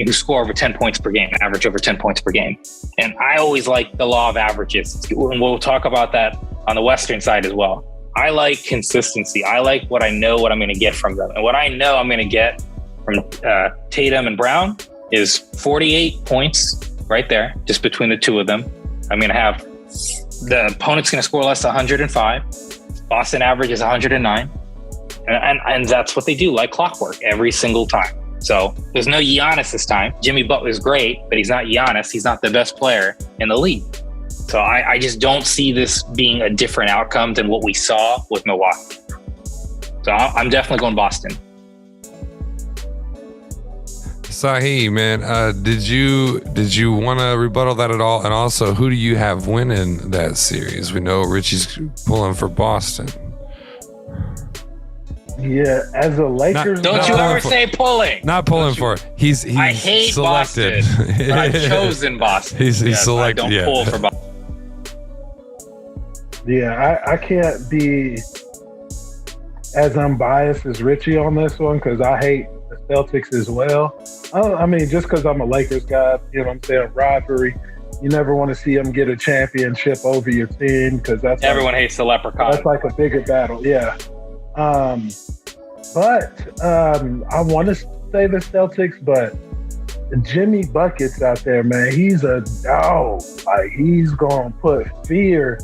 over 10 points per game, average over 10 points per game. And I always like the law of averages. And we'll talk about that on the Western side as well. I like consistency. I like what I know what I'm going to get from them. And what I know I'm going to get from Tatum and Brown is 48 points right there, just between the two of them. I'm going to have the opponent's going to score less than 105. Boston average is 109. And that's what they do, like clockwork, every single time. So there's no Giannis this time. Jimmy Butler's great, but he's not Giannis. He's not the best player in the league. So I just don't see this being a different outcome than what we saw with Milwaukee. So I'm definitely going Boston. Sahe, man, did you want to rebuttal that at all? And also, who do you have winning that series? We know Richie's pulling for Boston. Yeah, as a Lakers, don't you ever say pulling. Not pulling for it. He's I hate selected. Boston, but I've chosen Boston. He's selected. I don't pull for Boston. Yeah, I can't be as unbiased as Richie on this one because I hate the Celtics as well. I mean, just because I'm a Lakers guy, you know what I'm saying, rivalry. You never want to see them get a championship over your team because that's everyone hates the leprechaun. That's like a bigger battle, yeah. But I want to say the Celtics, but Jimmy Buckets out there, man, he's a dog. Like, he's going to put fear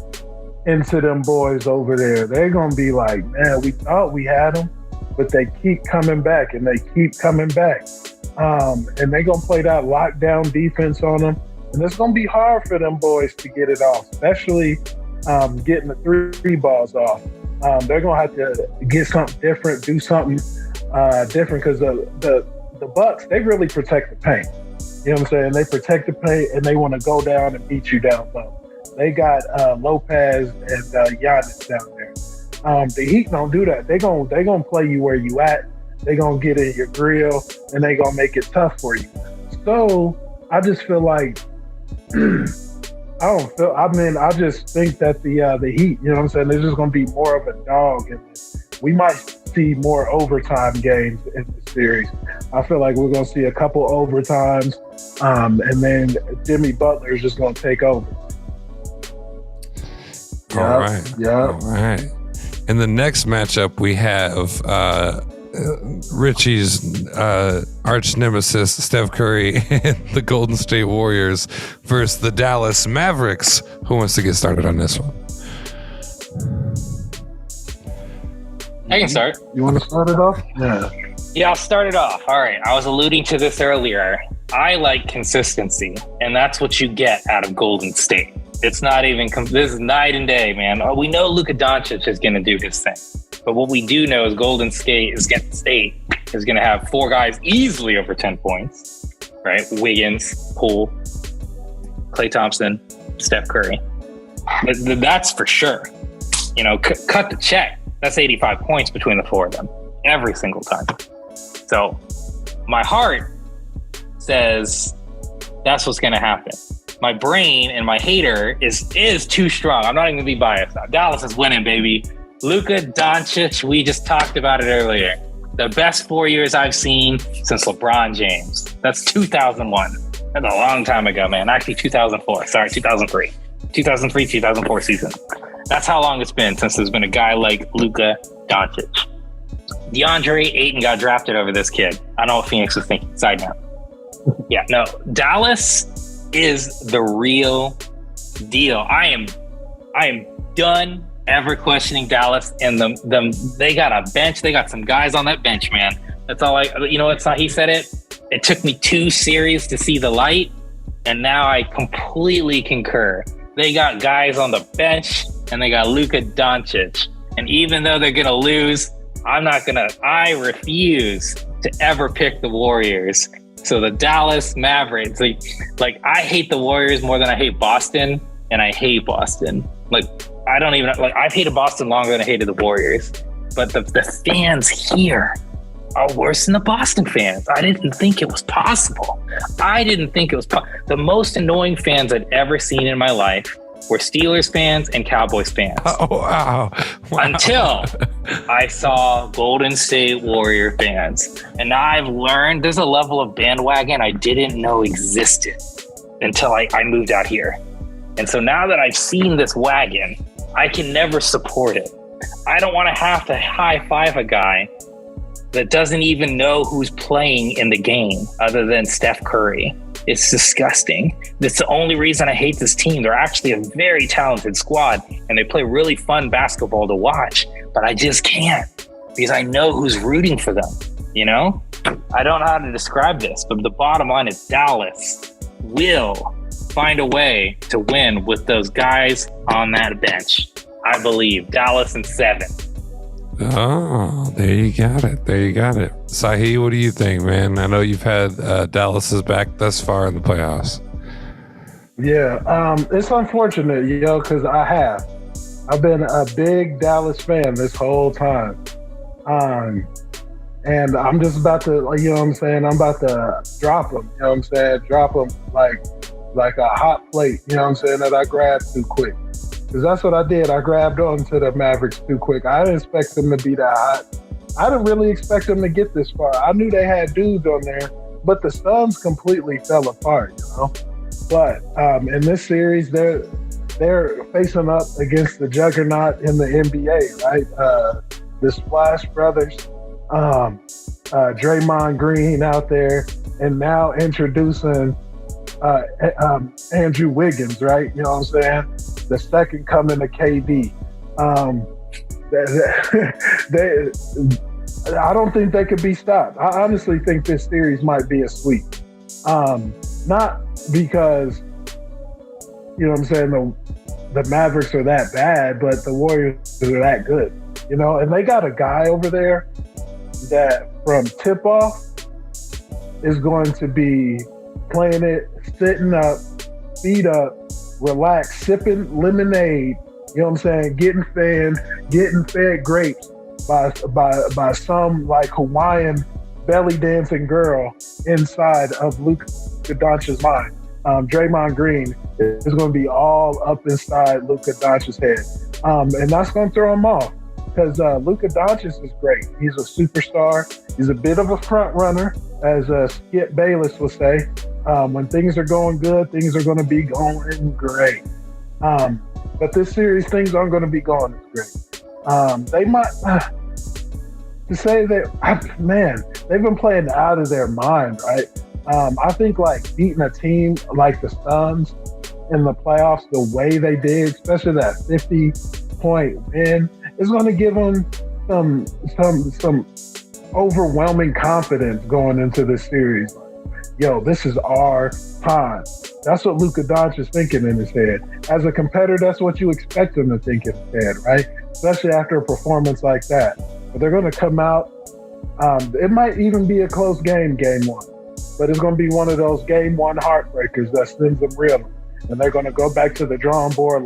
into them boys over there. They're going to be like, man, we thought we had them, but they keep coming back and they keep coming back. And they're going to play that lockdown defense on them. And it's going to be hard for them boys to get it off, especially getting the three balls off. They're going to have to get something different, do something different because the Bucks, they really protect the paint. You know what I'm saying? They protect the paint and they want to go down and beat you down low. They got Lopez and Giannis down there. The Heat don't do that. They gonna play you where you at. They gonna get in your grill and they gonna make it tough for you. So I just feel like I just think that the Heat, you know what I'm saying, they're just gonna be more of a dog, and we might see more overtime games in the series. I feel like we're gonna see a couple overtimes, and then Jimmy Butler is just gonna take over. All right. In the next matchup, we have Richie's arch nemesis, Steph Curry, and the Golden State Warriors versus the Dallas Mavericks. Who wants to get started on this one? I can start. You want to start it off? Yeah, I'll start it off. All right. I was alluding to this earlier. I like consistency, and that's what you get out of Golden State. It's not even, this is night and day, man. We know Luka Doncic is going to do his thing. But what we do know is Golden State is going to have 4 guys easily over 10 points, right? Wiggins, Poole, Klay Thompson, Steph Curry. That's for sure. You know, cut the check. That's 85 points between the 4 of them every single time. So my heart says that's what's going to happen. My brain and my hater is too strong. I'm not even going to be biased now. Dallas is winning, baby. Luka Doncic, we just talked about it earlier. The best 4 years I've seen since LeBron James. That's 2001. That's a long time ago, man. Actually, 2004. Sorry, 2003. 2003, 2004 season. That's how long it's been since there's been a guy like Luka Doncic. DeAndre Ayton got drafted over this kid. I don't know what Phoenix was thinking. Side note. Yeah, no. Dallas is the real deal. I am done ever questioning Dallas and them. They got a bench. They got some guys on that bench, man. That's all you know, it's not, he said it. It took me 2 series to see the light. And now I completely concur. They got guys on the bench and they got Luka Doncic. And even though they're going to lose, I refuse to ever pick the Warriors. So the Dallas Mavericks, like I hate the Warriors more than I hate Boston, and I hate Boston. I've hated Boston longer than I hated the Warriors. But the fans here are worse than the Boston fans. I didn't think it was possible. The most annoying fans I'd ever seen in my life were Steelers fans and Cowboys fans. Oh, wow. Until I saw Golden State Warrior fans. And now I've learned there's a level of bandwagon I didn't know existed until I moved out here. And so now that I've seen this wagon, I can never support it. I don't want to have to high five a guy that doesn't even know who's playing in the game other than Steph Curry. It's disgusting. That's the only reason I hate this team. They're actually a very talented squad and they play really fun basketball to watch, but I just can't because I know who's rooting for them, you know? I don't know how to describe this, but the bottom line is Dallas will find a way to win with those guys on that bench. I believe Dallas in 7. Oh, there you got it. Sahe, what do you think, man? I know you've had Dallas's back thus far in the playoffs. Yeah, it's unfortunate, because I've been a big Dallas fan this whole time. And I'm just about to, I'm about to drop them, drop them like a hot plate, that I grabbed too quick. Because that's what I did. I grabbed onto the Mavericks too quick. I didn't expect them to be that hot. I didn't really expect them to get this far. I knew they had dudes on there, but the Suns completely fell apart, But in this series, they're facing up against the juggernaut in the NBA, right? The Splash Brothers, Draymond Green out there, and now introducing Andrew Wiggins, right? You know what I'm saying? The second coming of KD. I don't think they could be stopped. I honestly think this series might be a sweep. Not because, the Mavericks are that bad, but the Warriors are that good. And they got a guy over there that from tip-off is going to be playing it, sitting up, feet up, relaxed, sipping lemonade, getting fed grapes by some like Hawaiian belly dancing girl inside of Luka Doncic's mind. Draymond Green is going to be all up inside Luka Doncic's head. And that's going to throw him off because Luka Doncic is great. He's a superstar. He's a bit of a front runner, as Skip Bayless would say. When things are going good, things are going to be going great. But this series, things aren't going to be going as great. They might, to say that, man, they've been playing out of their mind, right? I think beating a team like the Suns in the playoffs the way they did, especially that 50-point win, is going to give them some overwhelming confidence going into this series. This is our time. That's what Luka Doncic is thinking in his head. As a competitor, that's what you expect him to think in his head, right? Especially after a performance like that. But they're going to come out. It might even be a close game 1. But it's going to be one of those game 1 heartbreakers that sends them reeling. And they're going to go back to the drawing board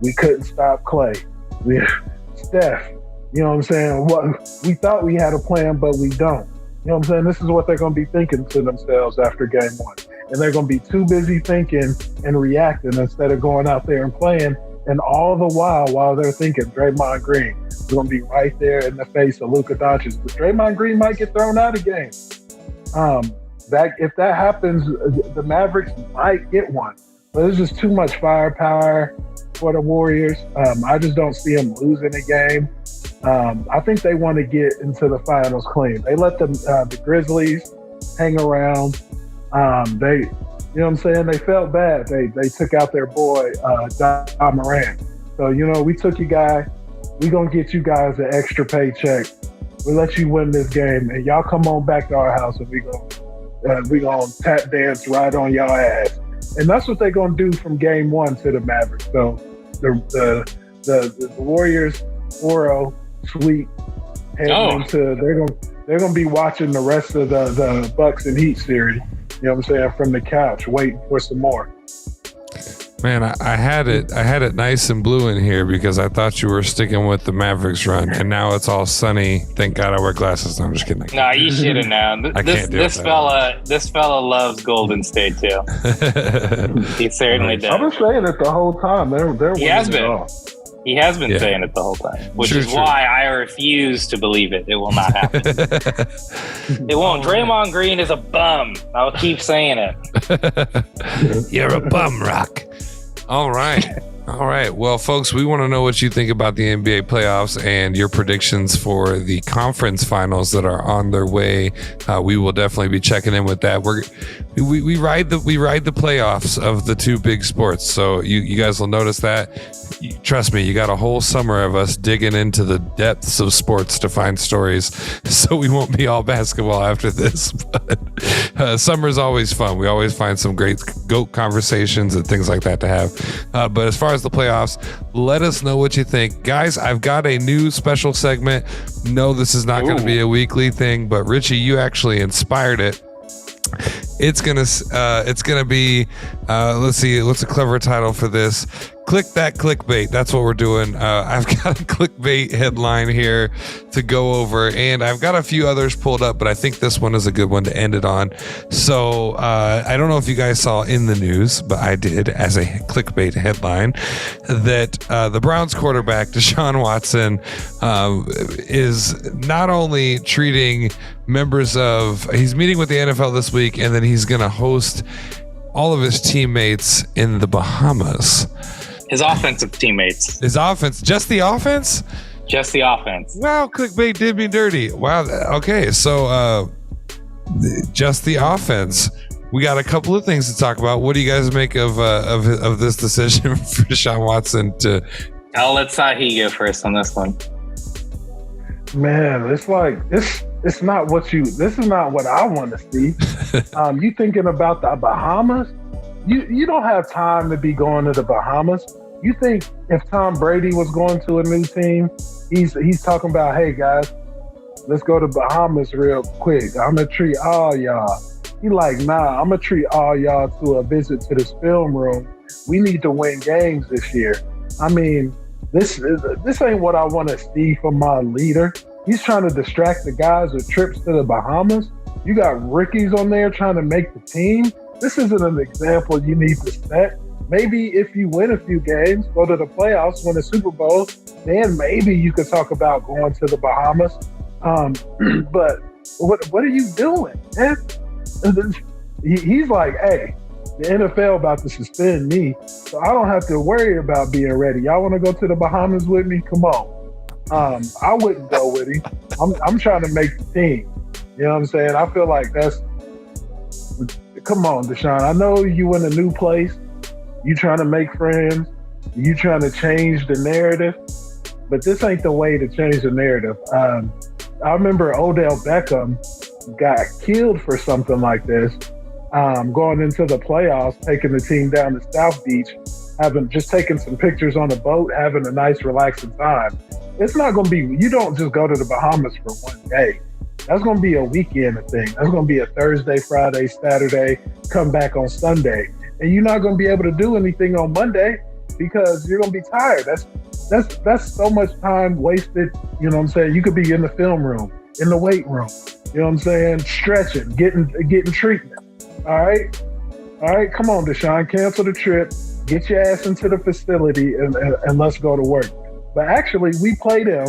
we couldn't stop Clay. Steph, we thought we had a plan, but we don't. This is what they're going to be thinking to themselves after game 1. And they're going to be too busy thinking and reacting instead of going out there and playing. And all the while they're thinking Draymond Green is going to be right there in the face of Luka Doncic. But Draymond Green might get thrown out of game. If that happens, the Mavericks might get one. But there's just too much firepower for the Warriors. I just don't see them losing a game. I think they want to get into the finals clean. They let the Grizzlies hang around. They felt bad. They took out their boy, John Morant. So, we took you guys. We're going to get you guys an extra paycheck. We'll let you win this game. And y'all come on back to our house and we gonna tap dance right on y'all ass. And that's what they're going to do from game 1 to the Mavericks. So the Warriors 4-0 sweep heading into they're going to be watching the rest of the Bucks and Heat series. You know what I'm saying? From the couch, waiting for some more. Man, I had it nice and blue in here because I thought you were sticking with the Mavericks run, and now it's all sunny. Thank God I wear glasses. No, I'm just kidding. No, you should have known. This fella loves Golden State too. He certainly does. I've been saying it the whole time. He has been. He has been saying it the whole time, which is why I refuse to believe it. It will not happen. It won't. Draymond Green is a bum. I'll keep saying it. You're a bum, Rock. All right. Well, folks, we want to know what you think about the NBA playoffs and your predictions for the conference finals that are on their way. We will definitely be checking in with that. We ride the playoffs of the two big sports, so you guys will notice that. Trust me, you got a whole summer of us digging into the depths of sports to find stories, so we won't be all basketball after this. But summer's always fun. We always find some great GOAT conversations and things like that to have. But as far as the playoffs, let us know what you think. Guys, I've got a new special segment. No, this is not going to be a weekly thing, but Richie, you actually inspired it. It's gonna be let's see, what's a clever title for this? Click that clickbait. That's what we're doing. I've got a clickbait headline here to go over, and I've got a few others pulled up, but I think this one is a good one to end it on. So I don't know if you guys saw in the news, but I did as a clickbait headline that the Browns quarterback Deshaun Watson is not only treating he's meeting with the NFL this week, and then he's going to host all of his teammates in the Bahamas. His offensive teammates. His offense, just the offense? Just the offense. Wow, clickbait did me dirty. Wow. Okay, so just the offense. We got a couple of things to talk about. What do you guys make of this decision for Deshaun Watson to? I'll let Sahe go first on this one. Man, it's like it's not what this is not what I want to see. You thinking about the Bahamas? You don't have time to be going to the Bahamas. You think if Tom Brady was going to a new team, he's talking about, hey guys, let's go to Bahamas real quick. I'm gonna treat all y'all. He like, nah, I'm gonna treat all y'all to a visit to this film room. We need to win games this year. I mean, this ain't what I want to see from my leader. He's trying to distract the guys with trips to the Bahamas. You got rookies on there trying to make the team. This isn't an example you need to set. Maybe if you win a few games, go to the playoffs, win a Super Bowl, then maybe you could talk about going to the Bahamas. But what are you doing, man? He's like, hey, the NFL about to suspend me, so I don't have to worry about being ready. Y'all want to go to the Bahamas with me? Come on. I wouldn't go with him. I'm trying to make the team. You know what I'm saying? I feel like come on, Deshaun. I know you in a new place. You trying to make friends. You trying to change the narrative. But this ain't the way to change the narrative. I remember Odell Beckham got killed for something like this. Going into the playoffs, taking the team down to South Beach, taking some pictures on a boat, having a nice relaxing time. It's not going to be, you don't just go to the Bahamas for one day. That's going to be a weekend thing. That's going to be a Thursday, Friday, Saturday, come back on Sunday. And you're not going to be able to do anything on Monday because you're going to be tired. That's so much time wasted. You know what I'm saying? You could be in the film room, in the weight room. You know what I'm saying? Stretching, getting treatment. All right? Come on, Deshaun. Cancel the trip. Get your ass into the facility and let's go to work. But actually, we play them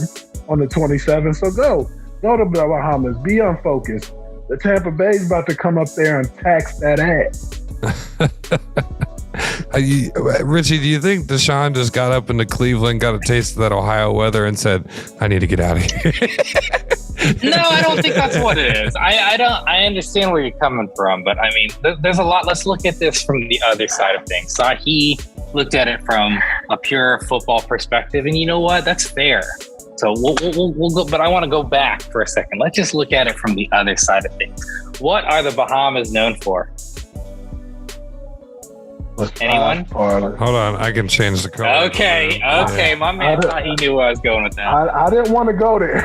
on the 27th, so go to the Bahamas. Be unfocused. The Tampa Bay's about to come up there and tax that ass. Richie, do you think Deshaun just got up into Cleveland, got a taste of that Ohio weather, and said, "I need to get out of here"? No, I don't think that's what it is. I understand where you're coming from, but I mean, there's a lot. Let's look at this from the other side of things. He looked at it from a pure football perspective, and you know what? That's fair. So we'll go, but I want to go back for a second. Let's just look at it from the other side of things. What are the Bahamas known for? Anyone? Hold on, I can change the color. Okay, my man thought he knew where I was going with that. I didn't want to go there.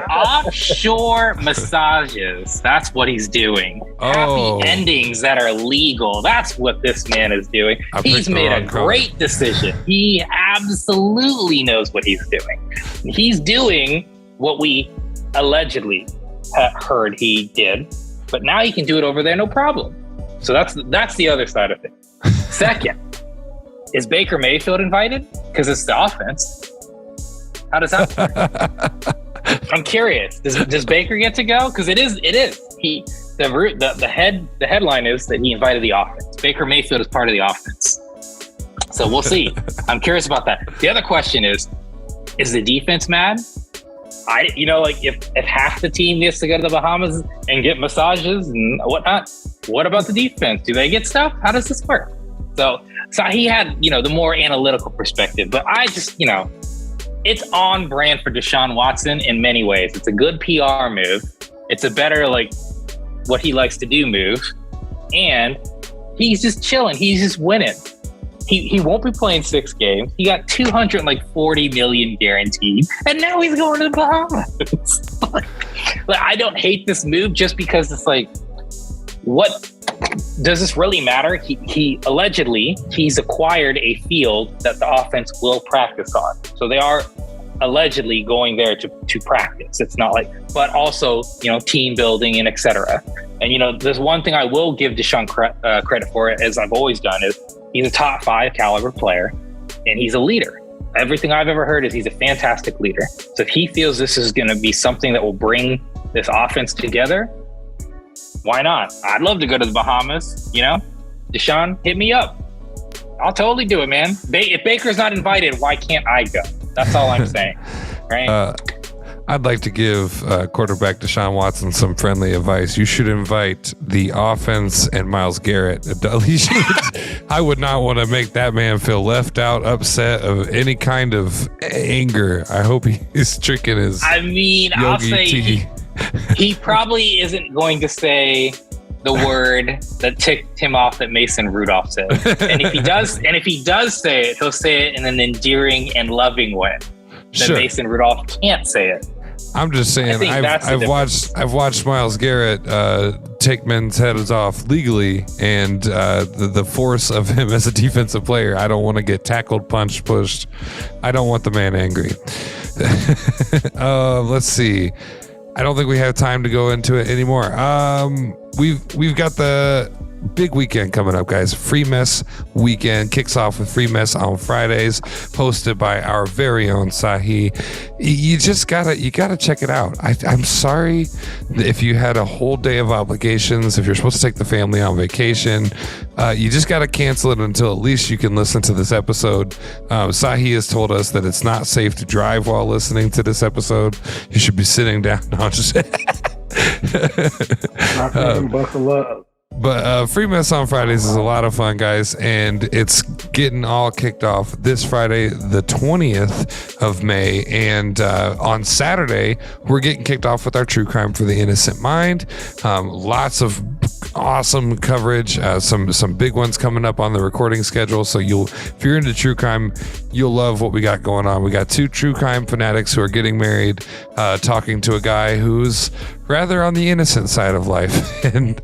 Offshore massages. That's what he's doing. Oh. Happy endings that are legal. That's what this man is doing. He's made a great decision. He absolutely knows what he's doing. He's doing what we allegedly heard he did, but now he can do it over there, no problem. So that's the other side of it. Second, is Baker Mayfield invited? Because it's the offense. How does that work? I'm curious. Does Baker get to go? Because it is. The headline is that he invited the offense. Baker Mayfield is part of the offense. So we'll see. I'm curious about that. The other question is the defense mad? If half the team gets to go to the Bahamas and get massages and whatnot, what about the defense? Do they get stuff? How does this work? So he had, the more analytical perspective, but I just, it's on brand for Deshaun Watson in many ways. It's a good PR move. It's a better, what he likes to do move. And he's just chilling. He's just winning. He won't be playing 6 games. He got $240 million guaranteed, and now he's going to the Bahamas. I don't hate this move just because it's what does this really matter? He allegedly he's acquired a field that the offense will practice on, so they are allegedly going there to practice. It's not but also team building and etc. And there's one thing I will give Deshaun credit for, as I've always done, is he's a top 5 caliber player, and he's a leader. Everything I've ever heard is he's a fantastic leader. So if he feels this is going to be something that will bring this offense together, why not? I'd love to go to the Bahamas. Deshaun, hit me up. I'll totally do it, man. If Baker's not invited, why can't I go? That's all I'm saying. Right? I'd like to give quarterback Deshaun Watson some friendly advice. You should invite the offense and Myles Garrett. I would not want to make that man feel left out, upset, of any kind of anger. I hope he's drinking his I'll say tea. He probably isn't going to say the word that ticked him off that Mason Rudolph said. And if he does say it, he'll say it in an endearing and loving way that Mason Rudolph can't say it. I'm just saying, I've watched Myles Garrett take men's heads off legally, and the force of him as a defensive player. I don't want to get tackled, punched, pushed. I don't want the man angry. Let's see. I don't think we have time to go into it anymore. We've got the big weekend coming up, guys. Free Mess weekend kicks off with Free Mess on Fridays, hosted by our very own Sahe. You just gotta check it out. I'm sorry if you had a whole day of obligations, if you're supposed to take the family on vacation, you just gotta cancel it until at least you can listen to this episode. Sahe has told us that it's not safe to drive while listening to this episode. You should be sitting down. No, just buckle up. But Free Mess on Fridays is a lot of fun, guys, and it's getting all kicked off this Friday, the 20th of May, and on Saturday, we're getting kicked off with our True Crime for the Innocent Mind. Lots of awesome coverage, some big ones coming up on the recording schedule, so if you're into true crime, you'll love what we got going on. We got 2 true crime fanatics who are getting married, talking to a guy who's rather on the innocent side of life and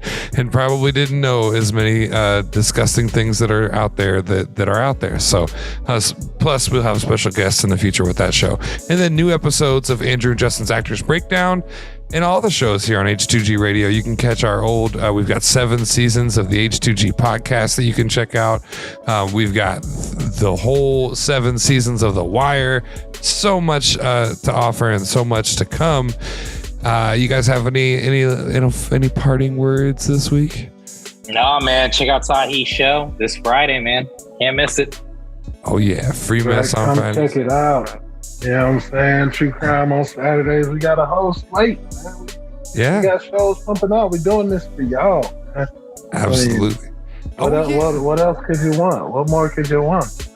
probably didn't know as many disgusting things that are out there that are out there. So plus we'll have special guests in the future with that show, and then new episodes of Andrew and Justin's Actors Breakdown and all the shows here on H2G Radio. You can catch our old, we've got 7 seasons of the H2G podcast that you can check out. We've got the whole 7 seasons of The Wire. So much to offer and so much to come. You guys have any parting words this week? No, man. Check out Sahe's show this Friday, man. Can't miss it. Oh yeah, Free Mess on Friday. Check it out. You know what I'm saying? True Crime on Saturdays. We got a whole slate, man. We got shows pumping out. We're doing this for y'all, man. Absolutely. What else could you want? What more could you want?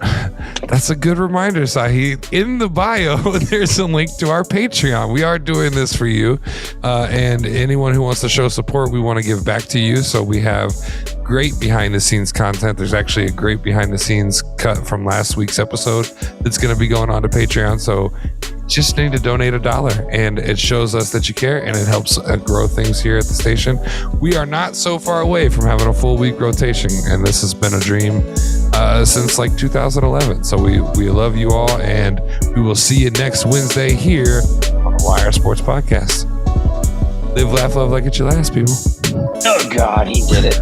That's a good reminder, Sahe. In the bio, there's a link to our Patreon. We are doing this for you. And anyone who wants to show support, we want to give back to you. So we have great behind the scenes content. There's actually a great behind the scenes cut from last week's episode that's going to be going on to Patreon. So just need to donate $1, and it shows us that you care, and it helps grow things here at the station. We are not so far away from having a full week rotation, and this has been a dream since like 2011. So we love you all, and we will see you next Wednesday here on the Wire Sports Podcast. Live, laugh, love like it's your last, people. Oh God, he did it.